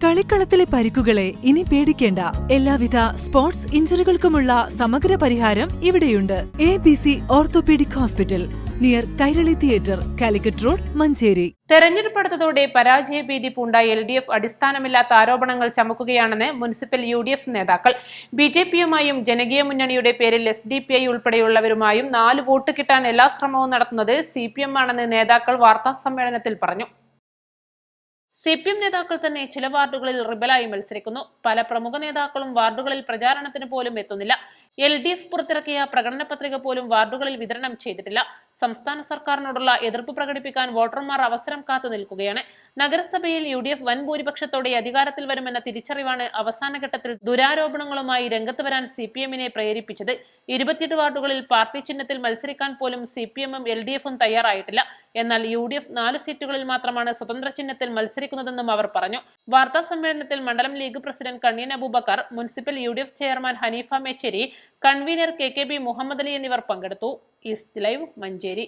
കളിക്കളത്തിലെ പരിക്കുകളെ ഇനി പേടിക്കേണ്ട. എല്ലാവിധ സ്പോർട്സ് ഇഞ്ചുറികൾക്കുമുള്ള സമഗ്ര പരിഹാരം ഇവിടെയുണ്ട്. ABC orthopaedic hospital, near Kairali theatre, Calicut road, Manjeri. തെരഞ്ഞെടുപ്പെടുത്തതോടെ പരാജയഭീതി പൂണ്ട LDF അടിസ്ഥാനമില്ലാത്ത ആരോപണങ്ങൾ ചമക്കുകയാണെന്ന് മുനിസിപ്പൽ UDF നേതാക്കൾ. BJPയുമായും ജനകീയ മുന്നണിയുടെ പേരിൽ SDPI ഉൾപ്പെടെയുള്ളവരുമായും 4 വോട്ട് കിട്ടാൻ എല്ലാ ശ്രമവും നടത്തുന്നത് CPM ആണെന്ന് നേതാക്കൾ വാർത്താസമ്മേളനത്തിൽ പറഞ്ഞു. CPM നേതാക്കൾ തന്നെ ചില വാർഡുകളിൽ റിബലായി മത്സരിക്കുന്നു. പല പ്രമുഖ നേതാക്കളും വാർഡുകളിൽ പ്രചാരണത്തിന് പോലും എത്തുന്നില്ല. LDF പുറത്തിറക്കിയ പ്രകടന പത്രിക പോലും വാർഡുകളിൽ വിതരണം ചെയ്തിട്ടില്ല. സംസ്ഥാന സർക്കാരിനോടുള്ള എതിർപ്പ് പ്രകടിപ്പിക്കാൻ വോട്ടർമാർ അവസരം കാത്തു നിൽക്കുകയാണ്. നഗരസഭയിൽ UDF വൻ ഭൂരിപക്ഷത്തോടെ അധികാരത്തിൽ വരുമെന്ന തിരിച്ചറിവാണ് അവസാനഘട്ടത്തിൽ ദുരാരോപണങ്ങളുമായി രംഗത്ത് വരാൻ CPMനെ പ്രേരിപ്പിച്ചത്. 28 വാർഡുകളിൽ പാർട്ടി ചിഹ്നത്തിൽ മത്സരിക്കാൻ പോലും CPMും LDFും തയ്യാറായിട്ടില്ല. എന്നാൽ UDF 4 സീറ്റുകളിൽ മാത്രമാണ് സ്വതന്ത്ര ചിഹ്നത്തിൽ മത്സരിക്കുന്നതെന്നും അവർ പറഞ്ഞു. വാർത്താ സമ്മേളനത്തിൽ മണ്ഡലം league president Kanniyan Abubakar, municipal UDF chairman Haneefa Mechery, convener KKB Muhammad Ali എന്നിവർ പങ്കെടുത്തു. East live, Manjeri.